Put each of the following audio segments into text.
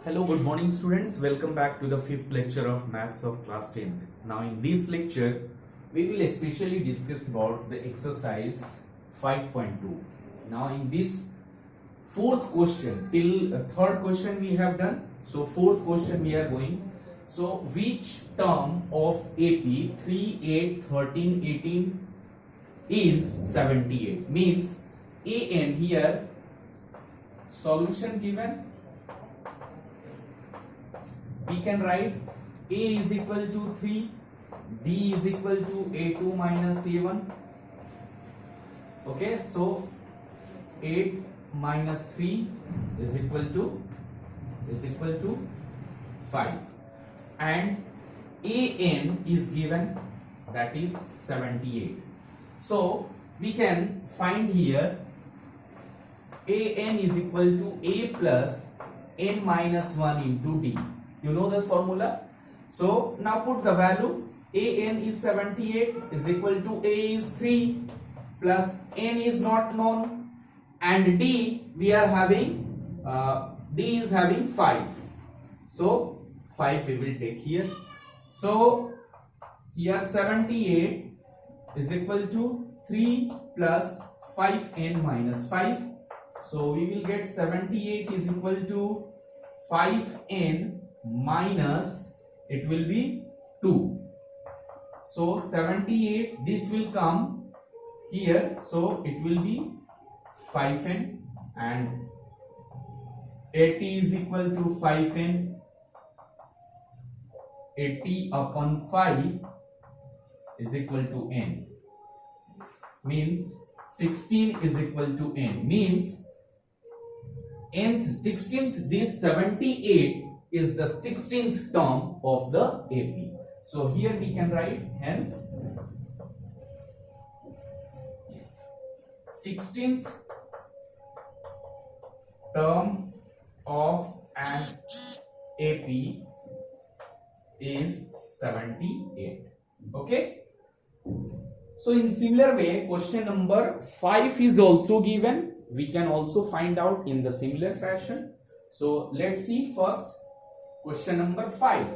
Hello, good morning students. Welcome back to the fifth lecture of Maths of class 10th. Now in this lecture, we will especially discuss about the exercise 5.2. Now in this fourth question, till third question we have done. So fourth question we are going. So which term of AP 3, 8, 13, 18 is 78? Means AN here, solution given. We can write A is equal to 3, B is equal to A2 minus A1. Okay, so 8 minus 3 is equal to 5, and AN is given, that is 78. So we can find here AN is equal to A plus N minus 1 into D. You know this formula. So now put the value. AN is 78 is equal to A is 3 plus N is not known, and D we are having D is having 5. So 5 we will take here. So here 78 is equal to 3 plus 5N minus 5. So we will get 78 is equal to 5N minus, it will be 2. So 78, this will come here, so it will be 5N, and 80 is equal to 5N. 80 upon 5 is equal to N. Means 16 is equal to N. Means nth, 16th, this 78 is the 16th term of the AP. So here we can write, hence 16th term of an AP is 78. Okay. So in similar way, question number 5 is also given. We can also find out in the similar fashion. So let's see first question number 5.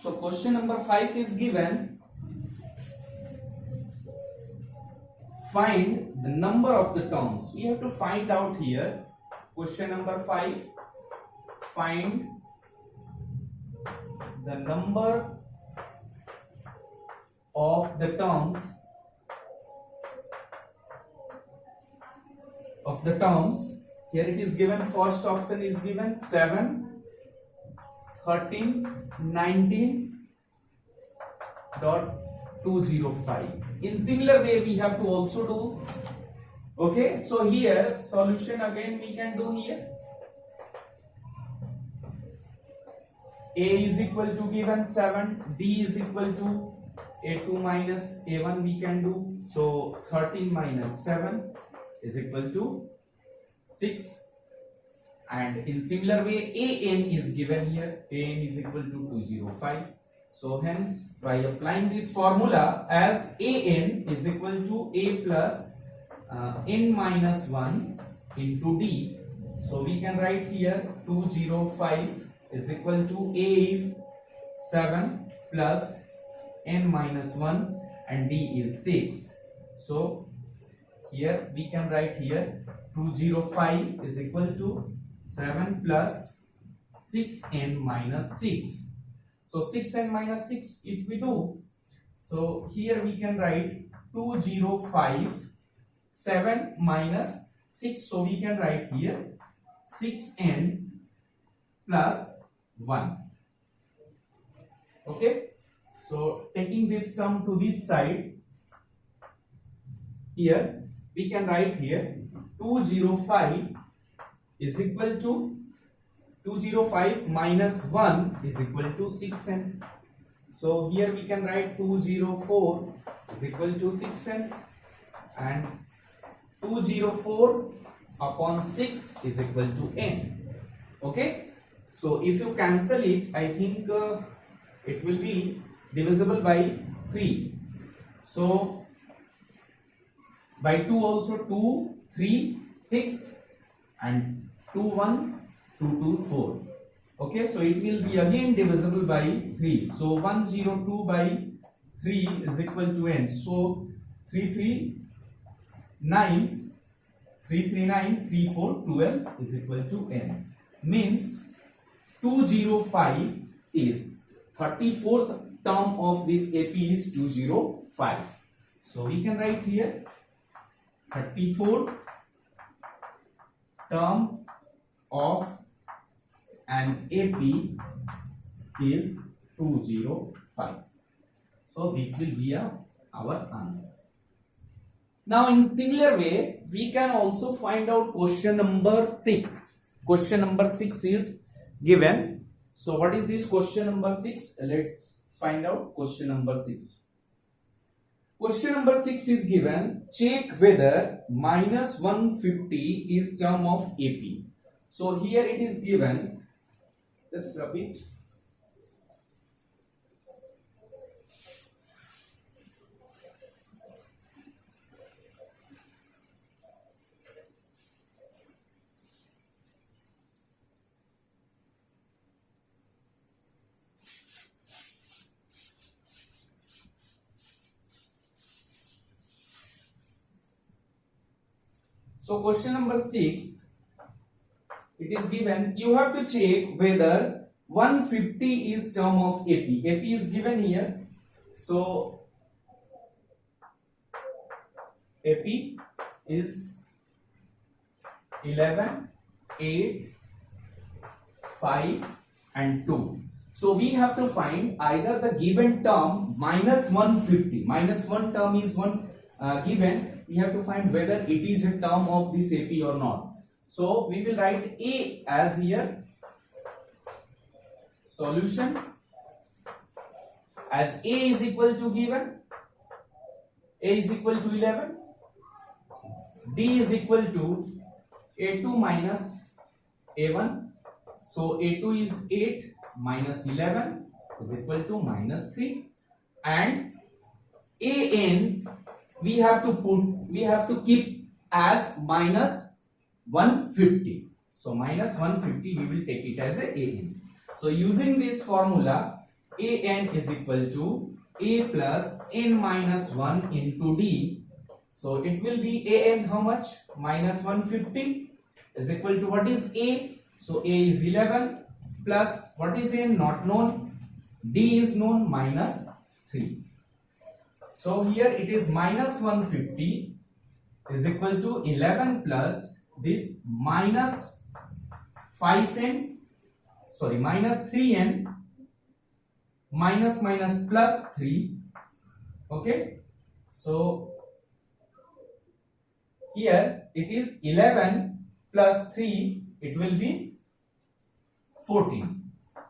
So question number 5 is given. Find the number of the terms. We have to find out here. Question number 5. Find the number of the terms Here it is given. First option is given 7, 13, 19.205. In similar way we have to also do. Okay, so here solution again we can do here. A is equal to given 7, D is equal to A2 minus A1 we can do. So 13 minus 7 is equal to 6, and in similar way AN is given here. AN is equal to 205. So hence by applying this formula, as AN is equal to A plus N minus 1 into D, so we can write here 205 is equal to A is 7 plus N minus 1 and D is 6. So here we can write here 205 is equal to 7 plus 6N minus 6. So 6N minus 6 if we do, so here we can write 205, 7 minus 6, so we can write here 6N plus 1. Okay, so taking this term to this side, here we can write here 205 is equal to 205 minus 1 is equal to 6N. So here we can write 204 is equal to 6N, and 204 upon 6 is equal to n. Okay, so if you cancel it, I think it will be divisible by 3. So by 2 also, 2, 3, 6 and 2, 1, 2, 2, 4. Okay, so it will be again divisible by 3. So 102 by 3 is equal to n. So 339, 12 is equal to n. Means 205 is 34th term of this AP is 205. So we can write here 34th term of an AP is 205. So this will be our answer. Now in similar way, we can also find out question number 6. Question number 6 is given. So what is this question number 6? Let's find out question number 6. Question number 6 is given. Check whether minus 150 is term of AP. So here it is given. Just rub it. So question number 6, it is given, you have to check whether 150 is term of AP. AP is given here. So AP is 11, 8, 5 and 2. So we have to find either the given term minus 150. Minus 1 term is one given. We have to find whether it is a term of this AP or not. So we will write A as here solution, as A is equal to given, A is equal to 11, D is equal to A2 minus A1. So A2 is 8 minus 11 is equal to minus 3, and AN we have to keep as minus 150. So minus 150 we will take it as a AN. So using this formula, AN is equal to A plus N minus 1 into D. So it will be AN how much? Minus 150 is equal to what is A? So A is 11 plus what is N? Not known. D is known, minus 3. So here it is minus 150 is equal to 11 plus this minus 5n, sorry, minus 3n minus plus 3. Okay, so here it is 11 plus 3, it will be 14.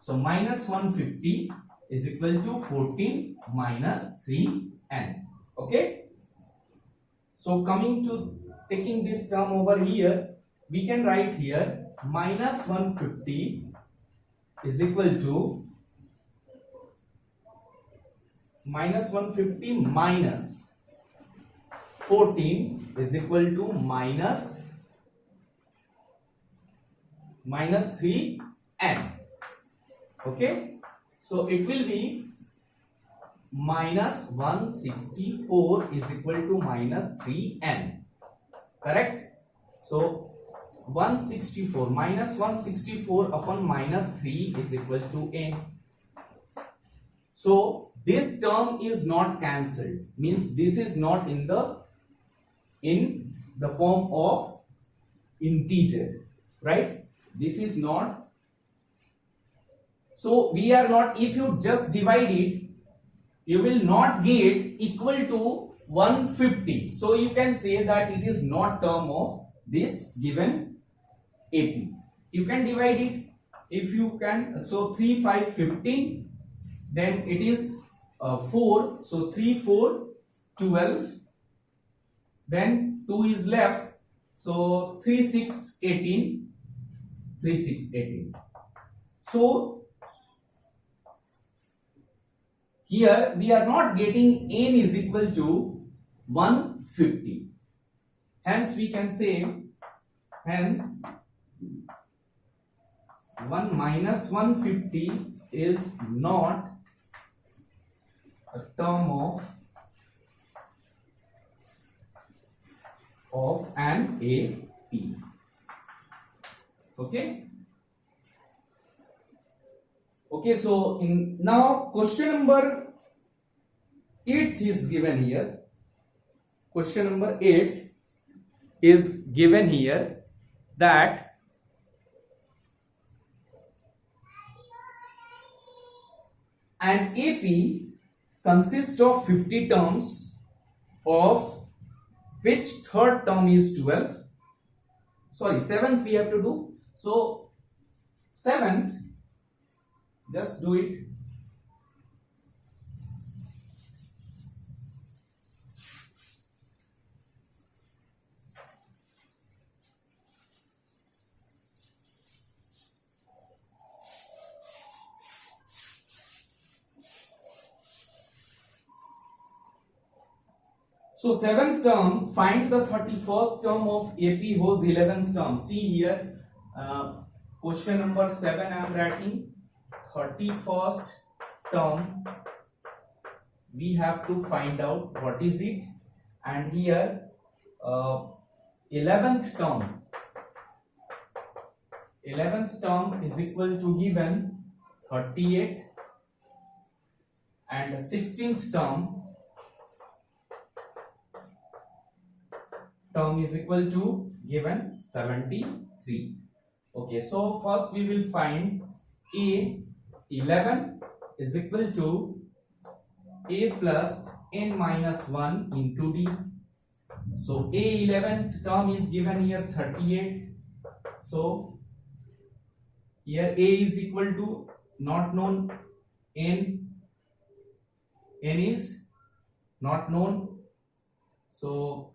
So minus 150 is equal to 14 minus 3n. Okay, so coming to taking this term over here, we can write here minus 150 is equal to minus 150 minus 14 is equal to minus 3n. Okay, so it will be minus 164 is equal to minus 3n. Correct? So 164 minus 164 upon minus 3 is equal to n. So this term is not cancelled, means this is not in the form of integer, right? This is not. So we are not, if you just divide it, you will not get equal to 150. So you can say that it is not term of this given AP. You can divide it if you can. So 3, 5, 15. Then it is 4. So 3, 4, 12. then 2 is left, so 3 6 18, 3 6 18. So here we are not getting n is equal to 150. Hence we can say, hence 1 minus 150 is not a term of an AP. Okay. Okay, so now question number 8 is given here. Question number 8 is given here that an AP consists of 50 terms, of which third term is 12. Sorry, 7th we have to do. So 7th, just do it. So 7th term, find the 31st term of AP whose 11th term. See here, question number 7 I am writing. 31st term we have to find out what is it, and here 11th term is equal to given 38, and 16th term is equal to given 73. Okay, so first we will find A11 is equal to A plus n minus 1 into D. So A11th term is given here 38. So here A is equal to not known, n is not known. So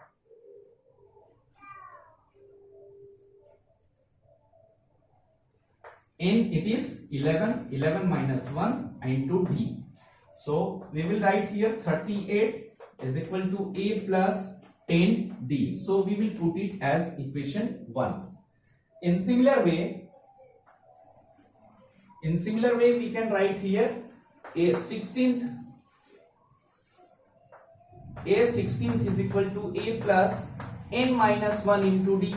n, it is 11 minus 1 into D. So we will write here 38 is equal to A plus 10D. So we will put it as equation 1. In similar way we can write here A16th is equal to A plus n minus 1 into D.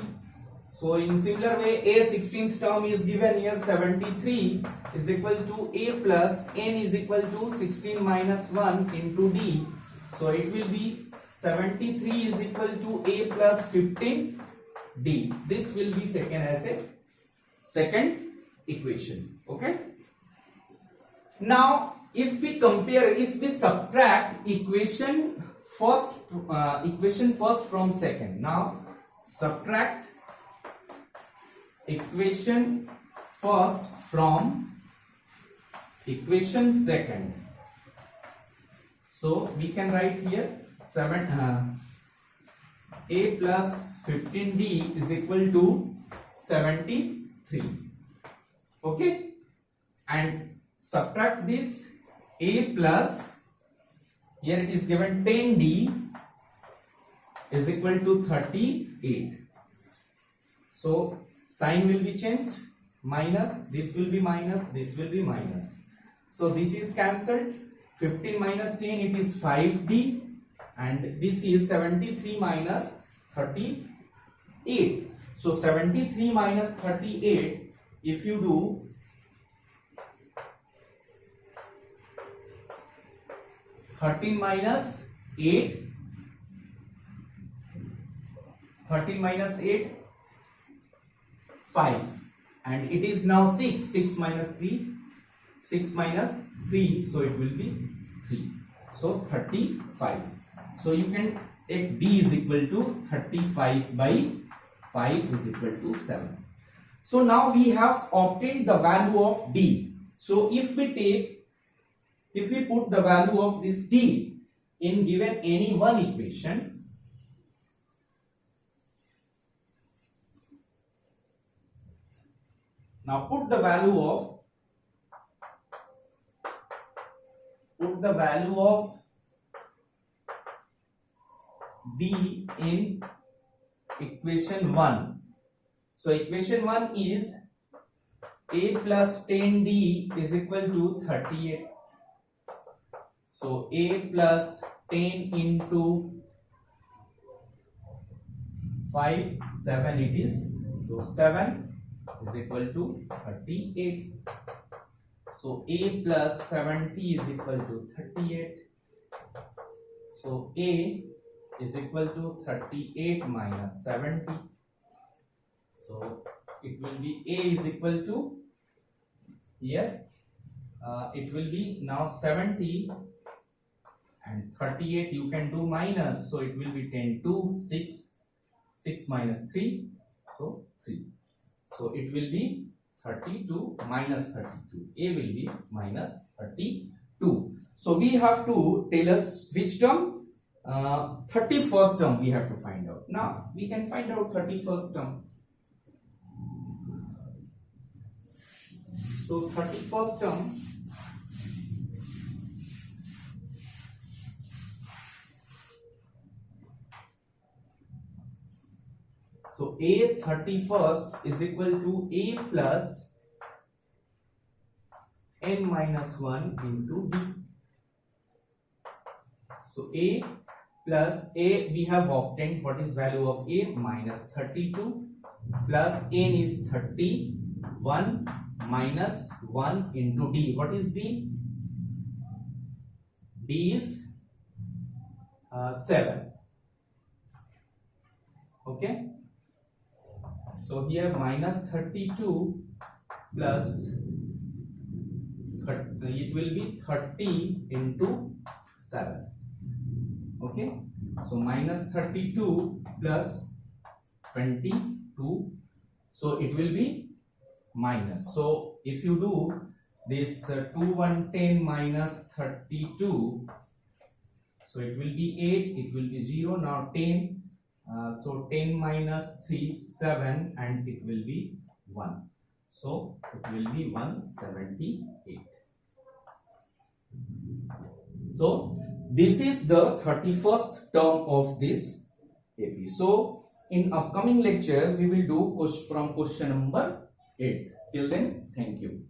So in similar way, A 16th term is given here 73 is equal to A plus n is equal to 16 minus 1 into D. So it will be 73 is equal to A plus 15 D. This will be taken as a second equation. Okay. Now if we subtract equation first from second. Now subtract equation first from equation second. So we can write here A plus 15D is equal to 73. Okay, and subtract this A plus, here it is given 10D is equal to 38. So sign will be changed, minus, this will be minus, this will be minus. So this is cancelled. 15 minus 10, it is 5D, and this is 73 minus 38. So 73 minus 38, if you do, (13 minus 8), 5, and it is now 6 minus 3, so it will be 3, so 35. So you can take D is equal to 35 by 5 is equal to 7. So now we have obtained the value of D. So if we put the value of this D in given any one equation, Now put the value of d in equation 1. So equation 1 is a plus 10d is equal to 38. So a plus 10 into 5, 7 it is. So 7 is equal to 38. So a plus 70 is equal to 38. So a is equal to 38 minus 70. So it will be a is equal to here it will be now 70 and 38 you can do minus, so it will be 10 to 6 minus 3, so 3. So it will be 32 minus 32. A will be minus 32. So we have to tell us which term. 31st term we have to find out. Now we can find out 31st term. So 31st term, so a 31st is equal to a plus n minus 1 into d. So a plus a we have obtained what is value of a minus 32 plus n is 31 minus 1 into d. What is d? D is 7. Okay. So here minus 32 plus it will be 30 into 7. Okay. So minus 32 plus 22. So it will be minus. So if you do this 2 110 minus 32, so it will be 8, it will be 0. Now 10, so 10 minus 3 7 and it will be 1. So it will be 178. So this is the 31st term of this AP. So in upcoming lecture we will do from question number 8. Till then, thank you.